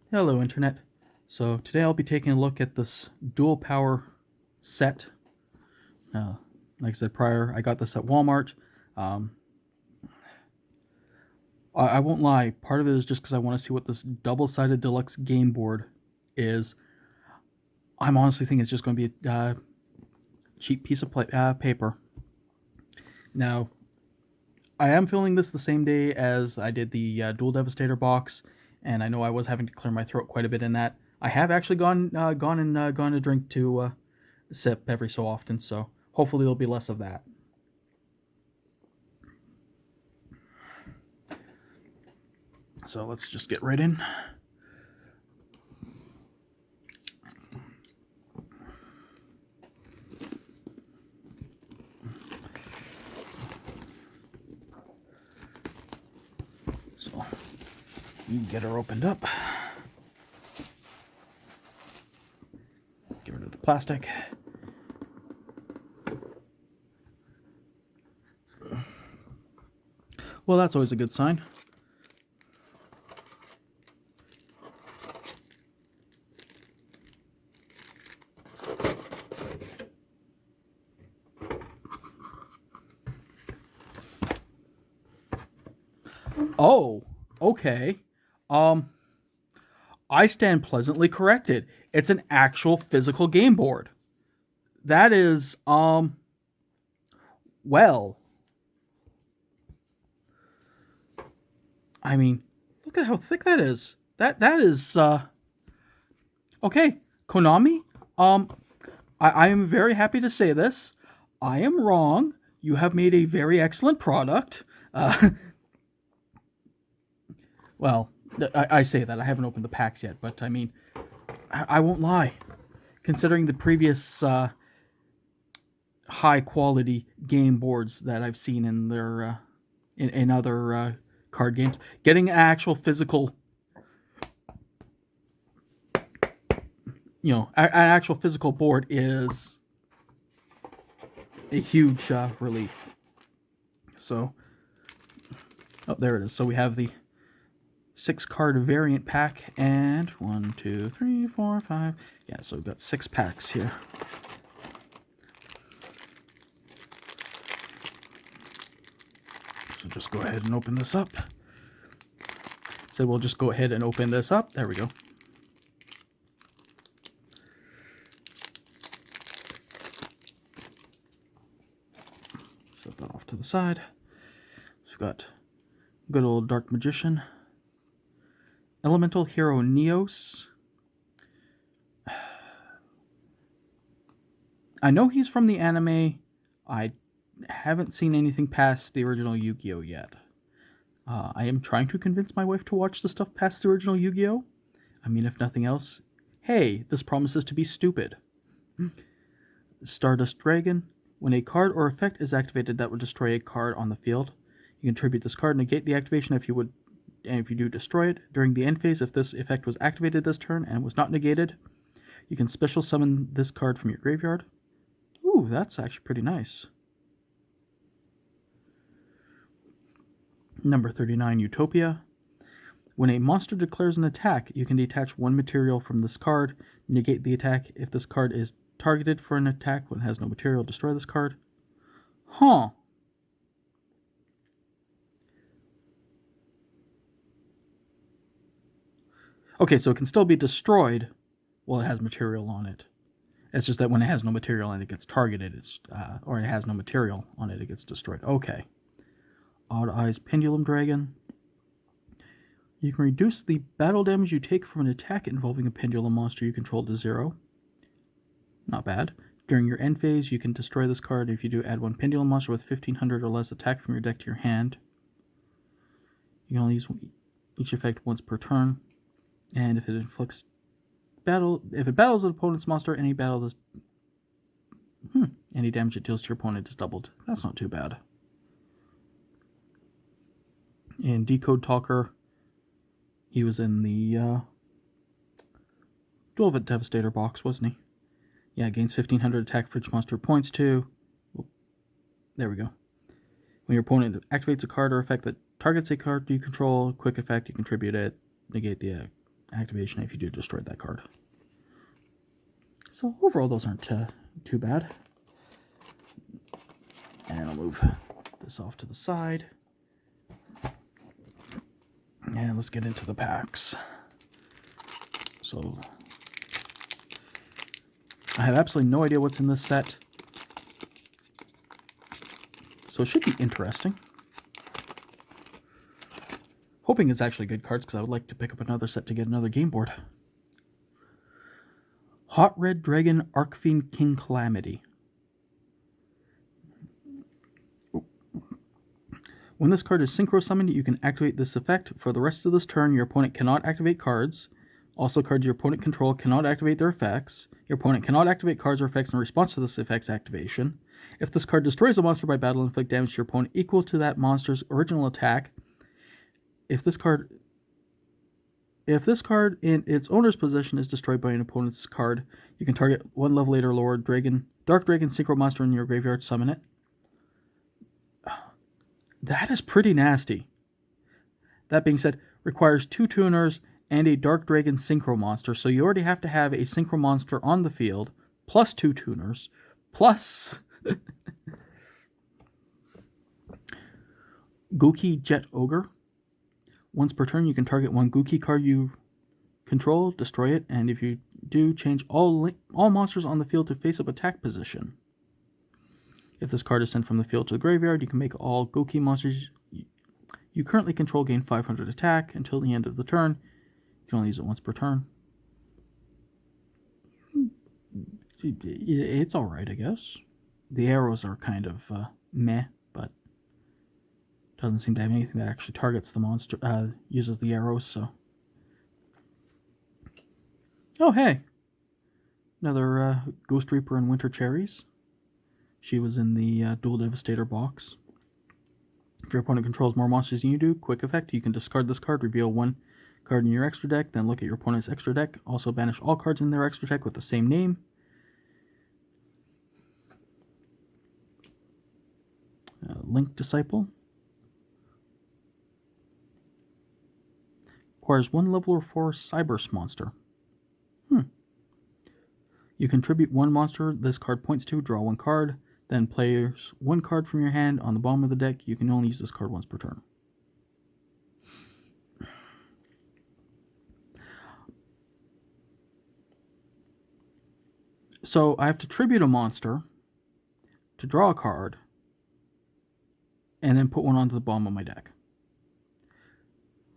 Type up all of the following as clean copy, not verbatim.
Hello, Internet. So today I'll be taking a look at this Duel Power set. Uh, like I said prior, I got this at Walmart. Um, I won't lie, part of it is just because I want to see what this double-sided deluxe game board is. I'm honestly thinking it's just going to be a cheap piece of paper. Now, I am filming this the same day as I did the Dual Devastator box, and I know I was having to clear my throat quite a bit in that. I have actually gone a drink to sip every so often, so hopefully there'll be less of that. So let's just get right in. So you get her opened up. Get rid of the plastic. Well, that's always a good sign. Oh, okay. Um, I stand pleasantly corrected. It's an actual physical game board. That is, well, I mean, look at how thick that is. That is, okay. Konami, um, I am very happy to say this. I am wrong. You have made a very excellent product. Uh, well, I say that. I haven't opened the packs yet, but I mean, I won't lie. Considering the previous high quality game boards that I've seen in their in other card games, getting an actual physical, an actual physical board is a huge relief. So, oh, there it is. So we have the 6-card variant pack, and 1, 2, 3, 4, 5. Yeah, so we've got 6 packs here. So just go ahead and open this up. So we'll just go ahead and open this up. There we go. Set that off to the side. So we've got good old Dark Magician. Elemental Hero Neos. I know he's from the anime. I haven't seen anything past the original Yu-Gi-Oh yet. I am trying to convince my wife to watch the stuff past the original Yu-Gi-Oh. I mean, if nothing else, hey, this promises to be stupid. Stardust Dragon. When a card or effect is activated that would destroy a card on the field, you can tribute this card, negate the activation if you do destroy it. During the end phase, if this effect was activated this turn and was not negated, you can special summon this card from your graveyard. Ooh, that's actually pretty nice. Number 39, Utopia. When a monster declares an attack, you can detach 1 material from this card, negate the attack. If this card is targeted for an attack when it has no material, destroy this card. Huh. Okay, so it can still be destroyed while it has material on it. It's just that when it has no material and it gets targeted, or it has no material on it, it gets destroyed. Okay. Odd Eyes Pendulum Dragon. You can reduce the battle damage you take from an attack involving a pendulum monster you control to 0. Not bad. During your end phase, you can destroy this card. If you do, add 1 pendulum monster with 1500 or less attack from your deck to your hand. You can only use each effect once per turn. And if it inflicts if it battles an opponent's monster, any damage it deals to your opponent is doubled. That's not too bad. And Decode Talker, he was in the Duel Devastator box, wasn't he? Yeah, gains 1500 attack for each monster points to. There we go. When your opponent activates a card or effect that targets a card you control, quick effect, you contribute it, negate the activation if you do destroy that card. So overall, those aren't too bad. And I'll move this off to the side. And let's get into the packs. So I have absolutely no idea what's in this set. So it should be interesting. Hoping it's actually good cards, because I would like to pick up another set to get another game board. Hot Red Dragon Arcfiend King Calamity. When this card is synchro summoned, you can activate this effect. For the rest of this turn, your opponent cannot activate cards. Also, cards your opponent control cannot activate their effects. Your opponent cannot activate cards or effects in response to this effect's activation. If this card destroys a monster by battle, inflict damage to your opponent equal to that monster's original attack. If this card in its owner's possession is destroyed by an opponent's card, you can target one level 8 or lower Dark Dragon Synchro monster in your graveyard, summon it. That is pretty nasty. That being said, requires 2 tuners and a Dark Dragon Synchro monster, so you already have to have a Synchro monster on the field, plus 2 tuners, plus Gookie Jet Ogre. Once per turn, you can target one Gookie card you control, destroy it, and if you do, change all monsters on the field to face-up attack position. If this card is sent from the field to the graveyard, you can make all Gookie monsters you currently control gain 500 attack until the end of the turn. You can only use it once per turn. It's alright, I guess. The arrows are kind of meh, but doesn't seem to have anything that actually targets the monster, uses the arrows, so. Oh, hey! Another Ghost Reaper and Winter Cherries. She was in the Dual Devastator box. If your opponent controls more monsters than you do, quick effect, you can discard this card, reveal one card in your extra deck, then look at your opponent's extra deck. Also banish all cards in their extra deck with the same name. Link Disciple. Requires 1 level 4 Cybers monster. You contribute 1 monster this card points to, draw 1 card, then players 1 card from your hand on the bottom of the deck. You can only use this card once per turn. So I have to tribute a monster to draw a card and then put one onto the bottom of my deck.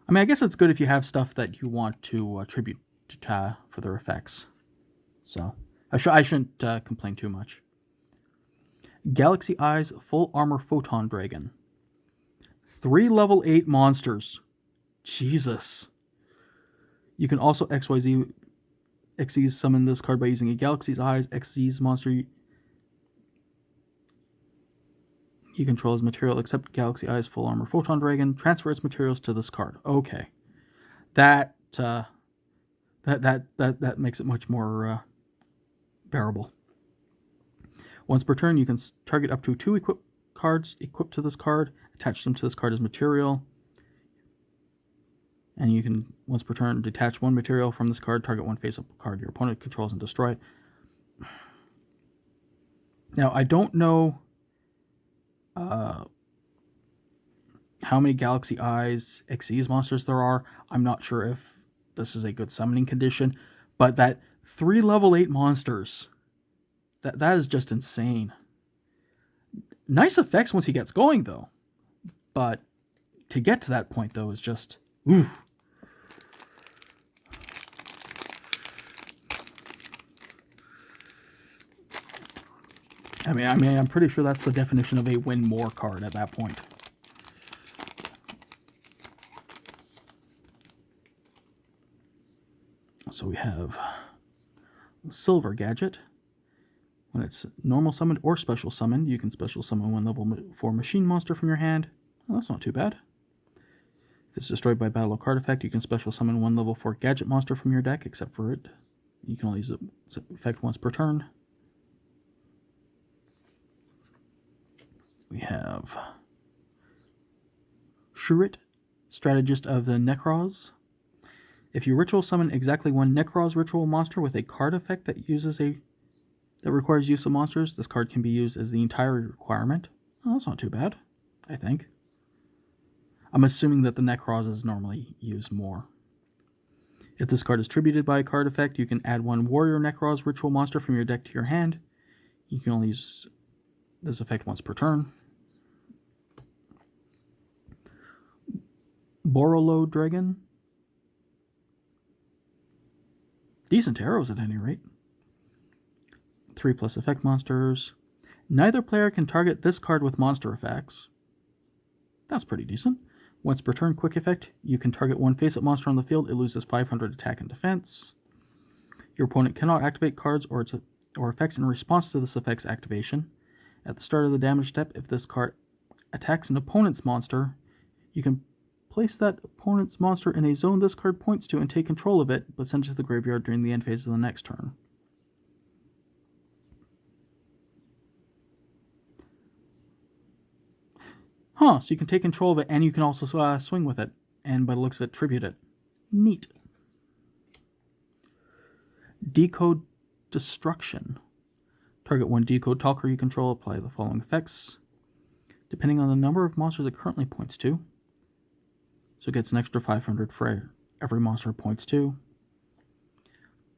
I mean, I guess it's good if you have stuff that you want to tribute to, for their effects. So I shouldn't complain too much. Galaxy Eyes Full Armor Photon Dragon. 3 level 8 monsters. Jesus. You can also XYZ summon this card by using a Galaxy's Eyes XYZ monster you control as material, except Galaxy Eyes Full Armor Photon Dragon. Transfer its materials to this card. Okay. That makes it much more bearable. Once per turn, you can target up to 2 cards equipped to this card, attach them to this card as material, and you can, once per turn, detach 1 material from this card, target 1 face-up card your opponent controls, and destroy it. Now, I don't know how many Galaxy Eyes Xyz monsters there are. I'm not sure if this is a good summoning condition, but that 3 level 8 monsters, that is just insane. Nice effects once he gets going, though. But to get to that point, though, is just, ooh. I mean, I'm pretty sure that's the definition of a win more card at that point. So we have Silver Gadget. When it's normal summoned or special summoned, you can special summon 1 level 4 machine monster from your hand. Well, that's not too bad. If it's destroyed by battle or card effect, you can special summon 1 level 4 gadget monster from your deck, except for it. You can only use its effect once per turn. We have Shurit, Strategist of the Necros. If you ritual summon exactly one Necroz ritual monster with a card effect that requires use of monsters, this card can be used as the entire requirement. Oh, that's not too bad, I think. I'm assuming that the Necrozes normally use more. If this card is tributed by a card effect, you can add one Warrior Necroz ritual monster from your deck to your hand. You can only use this effect once per turn. Borolo Dragon. Decent arrows at any rate. 3+ effect monsters. Neither player can target this card with monster effects. That's pretty decent. Once per turn, quick effect. You can target one face-up monster on the field. It loses 500 attack and defense. Your opponent cannot activate cards or effects in response to this effect's activation. At the start of the damage step, if this card attacks an opponent's monster, you can place that opponent's monster in a zone this card points to and take control of it, but send it to the graveyard during the end phase of the next turn. So you can take control of it, and you can also swing with it, and by the looks of it, tribute it. Neat. Decode Destruction. Target one Decode Talker you control, apply the following effects. Depending on the number of monsters it currently points to, so it gets an extra 500 for every monster it points to.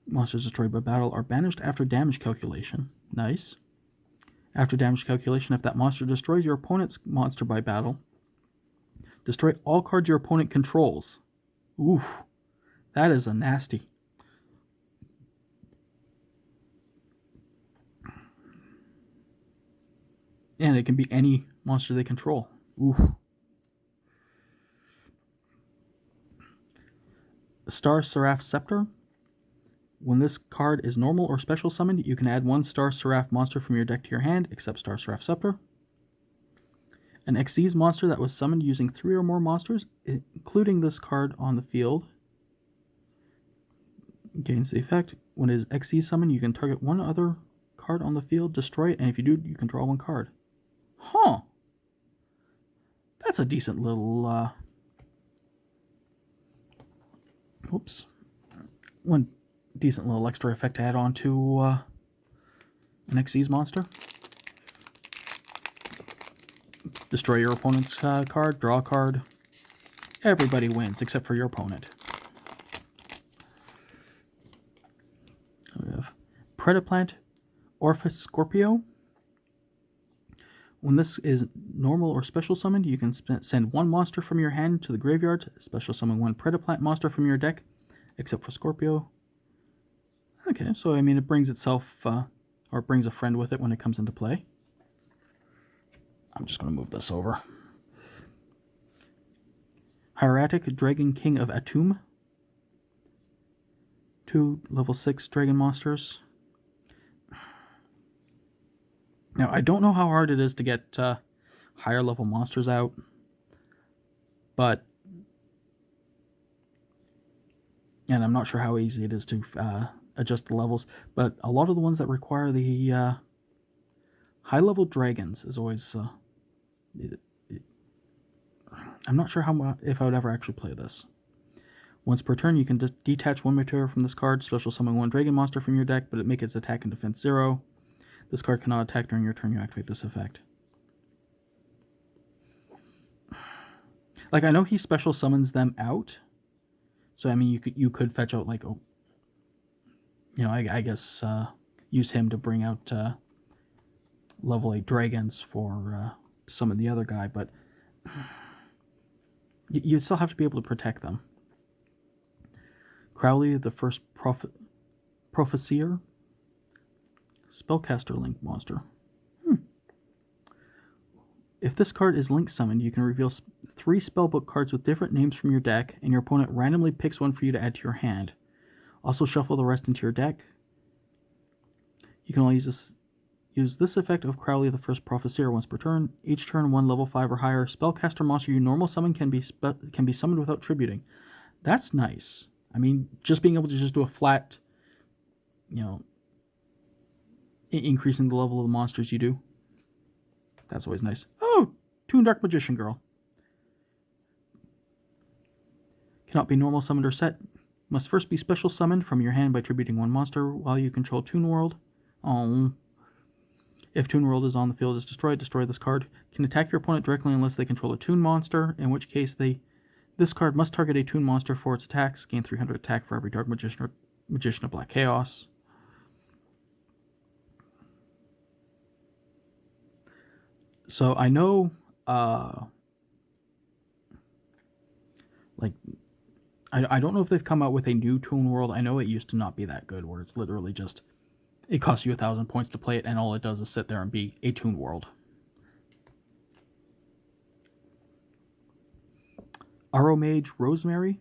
Monsters destroyed by battle are banished after damage calculation. Nice. After damage calculation, if that monster destroys your opponent's monster by battle, destroy all cards your opponent controls. Oof, that is a nasty. And it can be any monster they control. Oof. Star Seraph Scepter. When this card is normal or special summoned, you can add one Star Seraph monster from your deck to your hand, except Star Seraph Scepter. An Xyz monster that was summoned using 3 or more monsters, including this card on the field, gains the effect. When it is Xyz summoned, you can target one other card on the field, destroy it, and if you do, you can draw one card. Huh. That's a decent little, one decent little extra effect to add on to an Xyz monster. Destroy your opponent's card, draw a card. Everybody wins except for your opponent. We have Predaplant Orphis Scorpio. When this is normal or special summoned, you can send one monster from your hand to the graveyard. Special summon one Predaplant monster from your deck, except for Scorpio. Okay, so I mean it brings itself, or it brings a friend with it when it comes into play. I'm just going to move this over. Hieratic Dragon King of Atum. 2 level 6 dragon monsters. Now, I don't know how hard it is to get higher level monsters out, but, and I'm not sure how easy it is to adjust the levels, but a lot of the ones that require the high level dragons is always, I'm not sure if I would ever actually play this. Once per turn, you can detach one material from this card, special summon one dragon monster from your deck, but it makes its attack and defense 0. This card cannot attack during your turn you activate this effect. Like, I know he special summons them out, so I mean you could fetch out like, I guess use him to bring out level 8 dragons for summon the other guy, but you still have to be able to protect them. Crowley, the first Prophecyr. Spellcaster Link monster. If this card is Link summoned, you can reveal 3 spellbook cards with different names from your deck, and your opponent randomly picks one for you to add to your hand. Also shuffle the rest into your deck. You can only use this effect of Crowley the First Prophecyr once per turn. Each turn, one level 5 or higher spellcaster monster you normal summon can be summoned without tributing. That's nice. I mean, just being able to just do a flat, increasing the level of the monsters you do. That's always nice. Oh, Toon Dark Magician Girl. Cannot be normal summoned or set. Must first be special summoned from your hand by tributing one monster while you control Toon World. Oh. If Toon World is on the field is destroy this card. Can attack your opponent directly unless they control a Toon monster, in which case this card must target a Toon monster for its attacks. Gain 300 attack for every Dark Magician or Magician of Black Chaos. So I know, I don't know if they've come out with a new Toon World. I know it used to not be that good, where it's literally just, it costs you 1,000 points to play it, and all it does is sit there and be a Toon World. Arrow Mage Rosemary.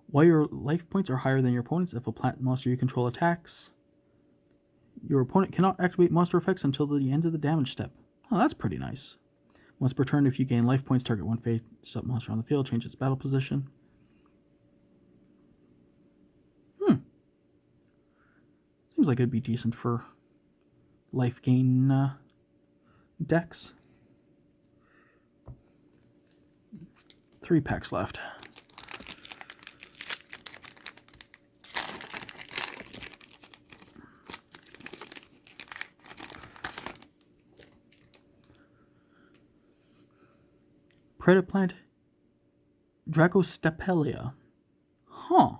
While your life points are higher than your opponent's, if a plant monster you control attacks, your opponent cannot activate monster effects until the end of the damage step. Oh, that's pretty nice. Once per turn, if you gain life points, target one face-up monster on the field, change its battle position. Seems like it'd be decent for life gain decks. 3 packs left. Predaplant Dracostepelia. Huh.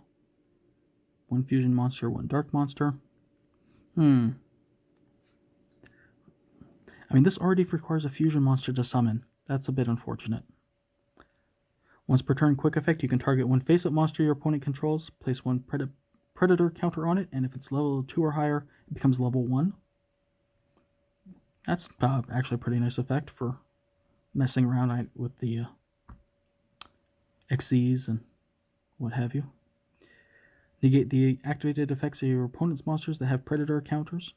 1 fusion monster, 1 dark monster. I mean, this already requires a fusion monster to summon. That's a bit unfortunate. Once per turn, quick effect, you can target 1 face-up monster your opponent controls, place 1 predator counter on it, and if it's level 2 or higher, it becomes level 1. That's actually a pretty nice effect for messing around with the XCs and what have you. Negate the activated effects of your opponent's monsters that have predator counters.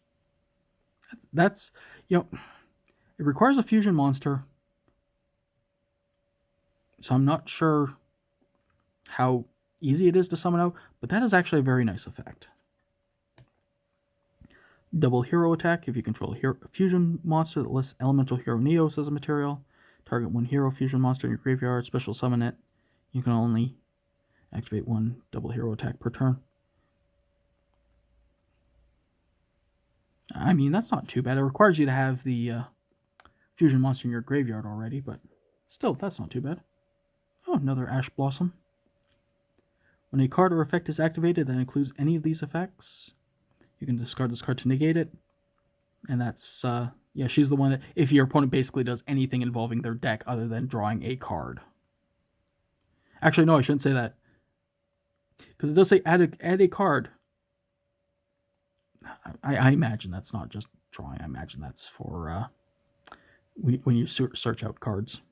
That's, it requires a fusion monster, so I'm not sure how easy it is to summon out, but that is actually a very nice effect. Double hero attack. If you control a fusion monster that lists Elemental Hero Neos as a material, target 1 hero fusion monster in your graveyard, special summon it. You can only activate 1 double hero attack per turn. I mean, that's not too bad. It requires you to have the fusion monster in your graveyard already, but still, that's not too bad. Oh, another Ash Blossom. When a card or effect is activated that includes any of these effects, you can discard this card to negate it. And that's, she's the one that, if your opponent basically does anything involving their deck other than drawing a card. Actually, no, I shouldn't say that. Because it does say add a card. I imagine that's not just drawing. I imagine that's for when you search out cards.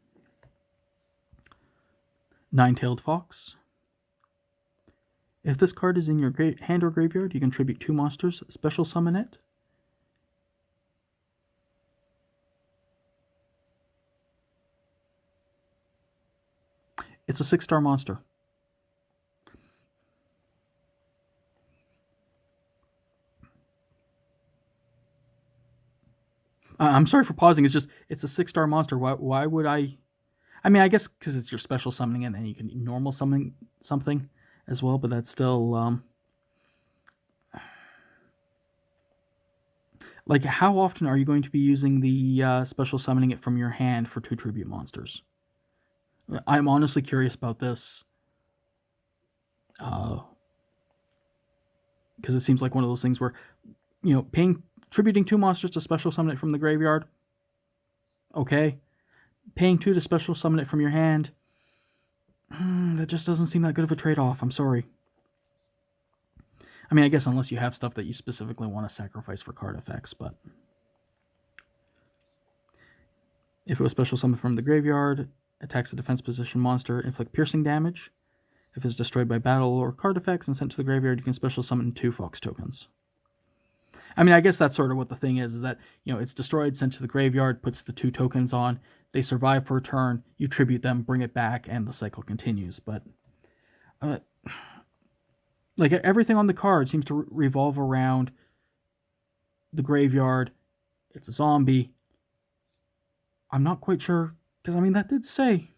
Nine-Tailed Fox. If this card is in your hand or graveyard, you can tribute 2 monsters, special summon it. It's a 6-star monster. I'm sorry for pausing. It's a 6-star monster. Why would I? I mean, I guess because it's your special summoning, and then you can normal summon something as well. But that's still like, how often are you going to be using the special summoning it from your hand for 2 tribute monsters? I'm honestly curious about this. Because it seems like one of those things where, tributing 2 monsters to special summon it from the graveyard. Okay. Paying 2 to special summon it from your hand. That just doesn't seem that good of a trade-off. I'm sorry. I mean, I guess unless you have stuff that you specifically want to sacrifice for card effects, but if it was special summoned from the graveyard, attacks a defense position monster, inflict piercing damage. If it's destroyed by battle or card effects and sent to the graveyard, you can special summon 2 Fox tokens. I mean, I guess that's sort of what the thing is that, it's destroyed, sent to the graveyard, puts the 2 tokens on, they survive for a turn, you tribute them, bring it back, and the cycle continues. But, like, everything on the card seems to revolve around the graveyard. It's a zombie. I'm not quite sure, because, I mean, that did say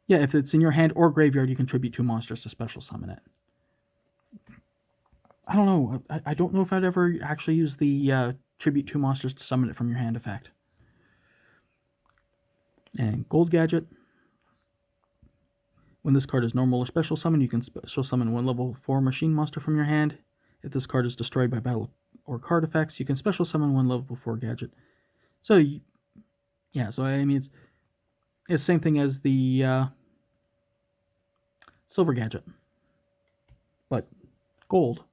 Yeah, if it's in your hand or graveyard, you contribute 2 monsters to special summon it. I don't know. I don't know if I'd ever actually use the tribute 2 monsters to summon it from your hand effect. And Gold Gadget. When this card is normal or special summon, you can special summon 1 level 4 machine monster from your hand. If this card is destroyed by battle or card effects, you can special summon 1 level 4 gadget. So, yeah, so I mean, it's the same thing as the silver gadget, but gold.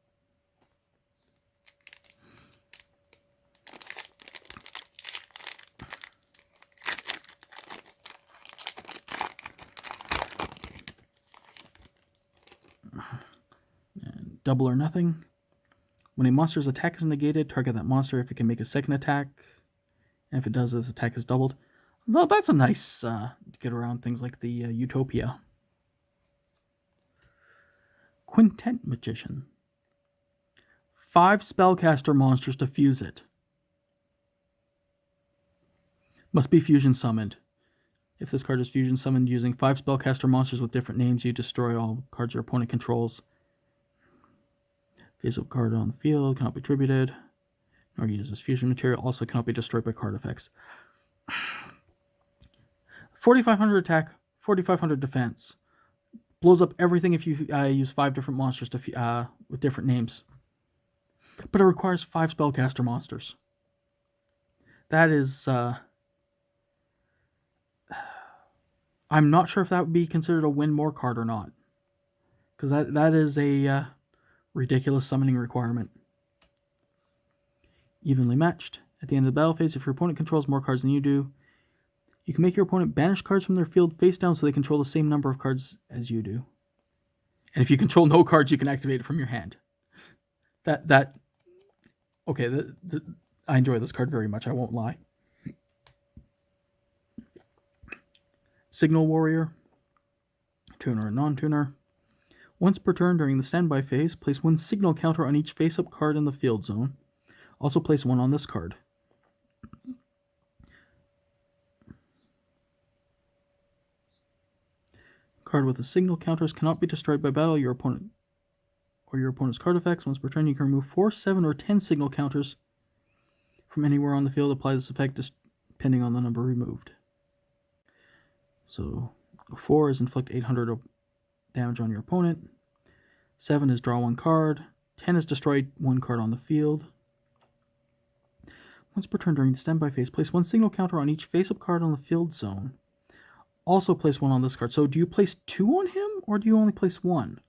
And double or nothing. When a monster's attack is negated, target that monster if it can make a second attack. And if it does, its attack is doubled. Well, that's a nice get around things like the Utopia. Quintet Magician. 5 spellcaster monsters to fuse it. Must be fusion summoned. If this card is fusion summoned using 5 spellcaster monsters with different names, you destroy all cards your opponent controls. Face-up card on the field cannot be tributed, nor used as fusion material. Also cannot be destroyed by card effects. 4,500 attack, 4,500 defense. Blows up everything if you use 5 different monsters to with different names. But it requires 5 spellcaster monsters. That is... I'm not sure if that would be considered a win more card or not. Because that is a ridiculous summoning requirement. Evenly matched. At the end of the battle phase, if your opponent controls more cards than you do, you can make your opponent banish cards from their field face down so they control the same number of cards as you do. And if you control no cards, you can activate it from your hand. Okay, I enjoy this card very much, I won't lie. Signal Warrior. Tuner and non-tuner. Once per turn during the standby phase, place 1 signal counter on each face-up card in the field zone. Also place 1 on this card. Card with the signal counters cannot be destroyed by battle. Your opponent or your opponent's card effects. Once per turn, you can remove 4, 7, or 10 signal counters from anywhere on the field. Apply this effect depending on the number removed. So 4 is inflict 800 damage on your opponent. 7 is draw 1 card. 10 is destroy 1 card on the field. Once per turn during the standby phase, place 1 signal counter on each face-up card on the field zone. Also place 1 on this card. So do you place 2 on him, or do you only place 1? I'm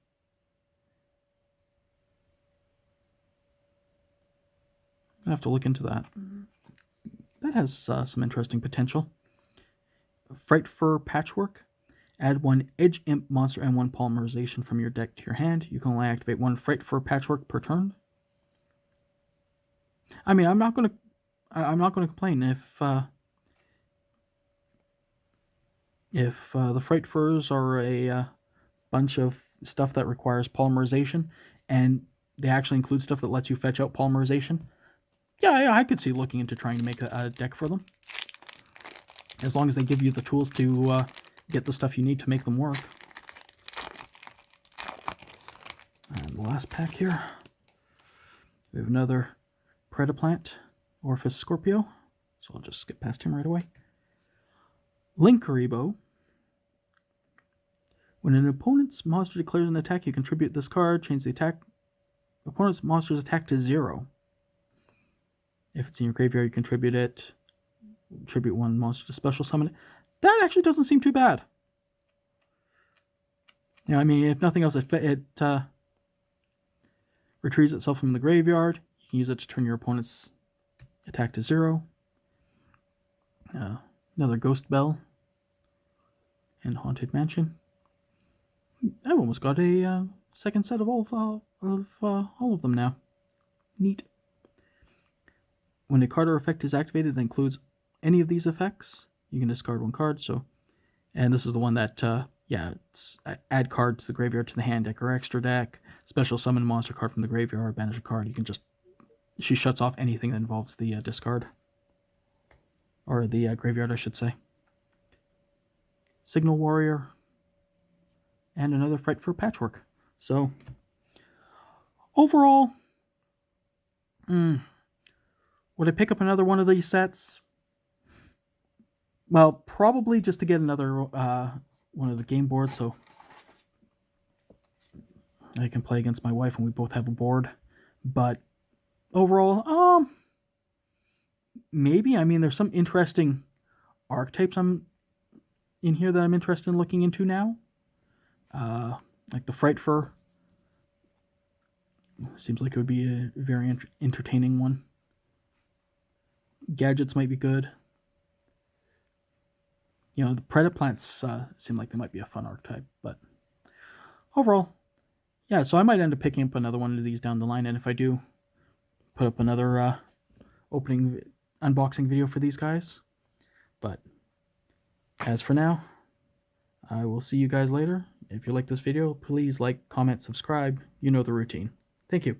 going to have to look into that. That has some interesting potential. Fright Fur Patchwork. Add 1 Edge Imp monster and 1 Polymerization from your deck to your hand. You can only activate 1 Fright Fur Patchwork per turn. I mean, I'm not going to complain if the Fright Furs are a bunch of stuff that requires polymerization, and they actually include stuff that lets you fetch out polymerization. Yeah, I could see looking into trying to make a deck for them. As long as they give you the tools to get the stuff you need to make them work. And the last pack here. We have another Predaplant, Orphis Scorpio. So I'll just skip past him right away. Linkuriboh. When an opponent's monster declares an attack, you contribute this card. Change the opponent's monster's attack to 0. If it's in your graveyard, you contribute it. Tribute 1 monster to special summon it. That actually doesn't seem too bad. Yeah, I mean, if nothing else, it retrieves itself from the graveyard. You can use it to turn your opponent's attack to 0. Another Ghost Bell. And Haunted Mansion. I've almost got a second set of all of them now. Neat. When a card or effect is activated that includes any of these effects, you can discard 1 card. So, and this is the one that, it's add card to the graveyard to the hand deck or extra deck, special summon monster card from the graveyard, banish a card. You can she shuts off anything that involves the discard. Or the graveyard, I should say. Signal Warrior. and another fight for patchwork. So overall, would I pick up another one of these sets? Well, probably just to get another one of the game boards, so I can play against my wife and we both have a board. But overall, maybe. I mean, there's some interesting archetypes I'm in here that I'm interested in looking into now. Like the Fright Fur. Seems like it would be a very entertaining one. Gadgets might be good. You know, the Predaplants seem like they might be a fun archetype, but overall, yeah, so I might end up picking up another one of these down the line, and if I do, put up another unboxing video for these guys. But as for now, I will see you guys later. If you like this video, please like, comment, subscribe. You know the routine. Thank you.